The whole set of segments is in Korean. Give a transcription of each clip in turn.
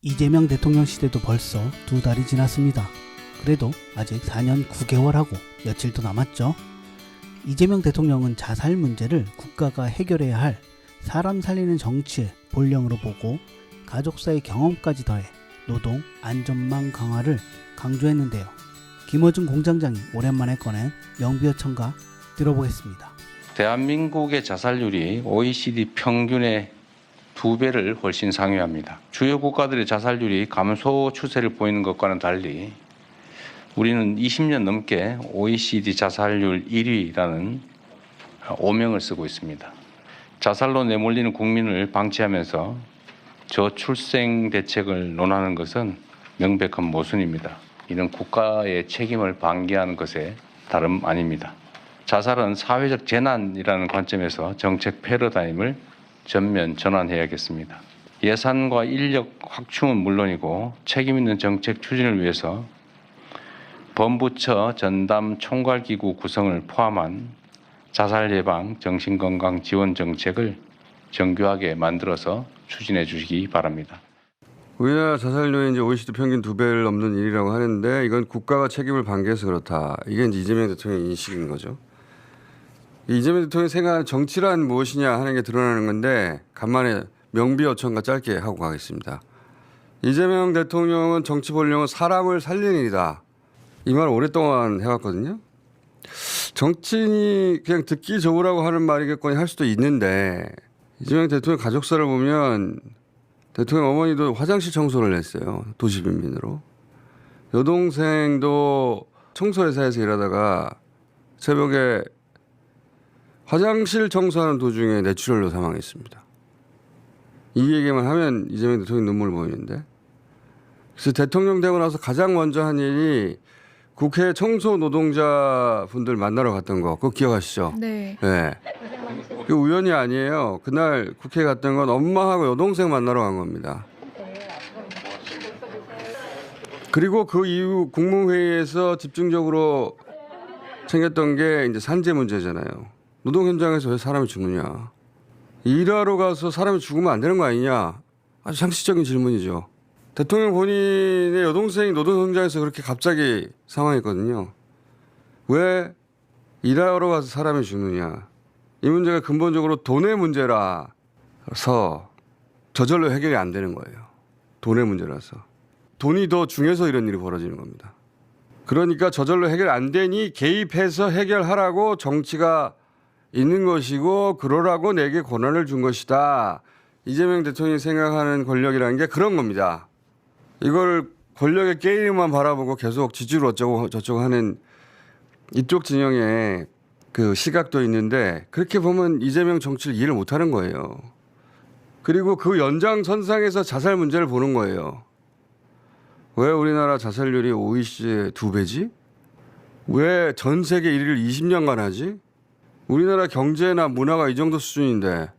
이재명 대통령 시대도 벌써 2달이 지났습니다. 그래도 아직 4년 9개월하고 며칠도 남았죠. 이재명 대통령은 자살 문제를 국가가 해결해야 할 사람 살리는 정치의 본령으로 보고 가족사의 경험까지 더해 노동 안전망 강화를 강조했는데요. 김어준 공장장이 오랜만에 꺼낸 명비어천가 들어보겠습니다. 대한민국의 자살률이 OECD 평균의 2배를 훨씬 상회합니다. 주요 국가들의 자살률이 감소 추세를 보이는 것과는 달리 우리는 20년 넘게 OECD 자살률 1위라는 오명을 쓰고 있습니다. 자살로 내몰리는 국민을 방치하면서 저출생 대책을 논하는 것은 명백한 모순입니다. 이는 국가의 책임을 방기하는 것에 다름 아닙니다. 자살은 사회적 재난이라는 관점에서 정책 패러다임을 전면 전환해야겠습니다. 예산과 인력 확충은 물론이고 책임 있는 정책 추진을 위해서 범부처 전담 총괄기구 구성을 포함한 자살 예방, 정신건강 지원 정책을 정교하게 만들어서 추진해 주시기 바랍니다. 우리나라 자살률이 이제 OECD 평균 2배를 넘는 일이라고 하는데 이건 국가가 책임을 방기해서 그렇다. 이게 이제 이재명 대통령의 인식인 거죠. 이재명 대통령이 생각하는 정치란 무엇이냐 하는 게 드러나는 건데 간만에 명비어천가 짧게 하고 가겠습니다. 이재명 대통령은 정치 본령은 사람을 살리는 일이다. 이 말 오랫동안 해왔거든요. 정치인이 그냥 듣기 좋으라고 하는 말이겠거니 할 수도 있는데 이재명 대통령 가족사를 보면 대통령 어머니도 화장실 청소를 했어요. 도시빈민으로. 여동생도 청소회사에서 일하다가 새벽에 화장실 청소하는 도중에 뇌출혈로 사망했습니다. 이 얘기만 하면 이재명 대통령이 눈물 보이는데. 그래서 대통령 되고 나서 가장 먼저 한 일이 국회 청소 노동자분들 만나러 갔던 거. 그거 기억하시죠? 네. 네. 그 우연이 아니에요. 그날 국회에 갔던 건 엄마하고 여동생 만나러 간 겁니다. 그리고 그 이후 국무회의에서 집중적으로 챙겼던 게 이제 산재 문제잖아요. 노동 현장에서 왜 사람이 죽느냐. 일하러 가서 사람이 죽으면 안 되는 거 아니냐. 아주 상식적인 질문이죠. 대통령 본인의 여동생이 노동 현장에서 그렇게 갑자기 상황했거든요. 왜 일하러 가서 사람이 죽느냐. 이 문제가 근본적으로 돈의 문제라서 저절로 해결이 안 되는 거예요. 돈의 문제라서. 돈이 더 중요해서 이런 일이 벌어지는 겁니다. 그러니까 저절로 해결 안 되니 개입해서 해결하라고 정치가 있는 것이고 그러라고 내게 권한을 준 것이다. 이재명 대통령이 생각하는 권력이라는 게 그런 겁니다. 이걸 권력의 게임만 바라보고 계속 지지를 어쩌고 저쩌고 하는 이쪽 진영의 그 시각도 있는데 그렇게 보면 이재명 정치를 이해를 못하는 거예요. 그리고 그 연장선상에서 자살 문제를 보는 거예요. 왜 우리나라 자살률이 OECD의 2배지? 왜 전 세계 1위를 20년간 하지? 우리나라 경제나 문화가 이 정도 수준인데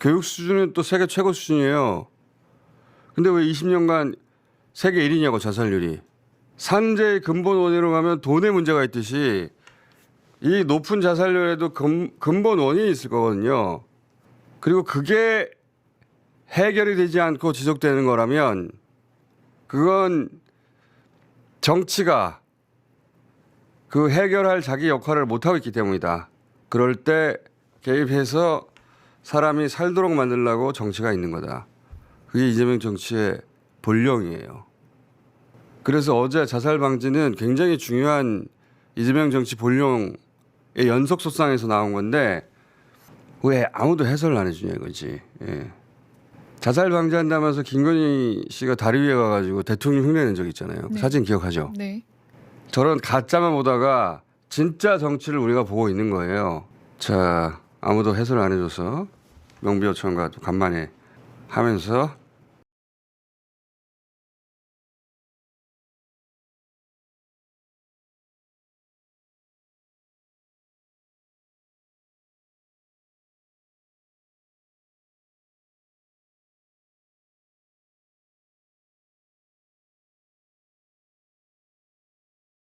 교육 수준은 또 세계 최고 수준이에요. 근데 왜 20년간 세계 1위냐고 자살률이. 산재의 근본 원인으로 가면 돈의 문제가 있듯이 이 높은 자살률에도 근본 원인이 있을 거거든요. 그리고 그게 해결이 되지 않고 지속되는 거라면 그건 정치가 그 해결할 자기 역할을 못하고 있기 때문이다. 그럴 때 개입해서 사람이 살도록 만들려고 정치가 있는 거다. 그게 이재명 정치의 본령이에요. 그래서 어제 자살 방지는 굉장히 중요한 이재명 정치 본령의 연속소상에서 나온 건데 왜 아무도 해설을 안 해주냐 이거지. 예. 자살 방지한다면서 김건희 씨가 다리 위에 가가지고 대통령 흉내낸 적 있잖아요. 네. 사진 기억하죠? 네. 저런 가짜만 보다가 진짜 정치를 우리가 보고 있는 거예요. 자, 아무도 해설 안 해줘서 명비어천가 간만에 하면서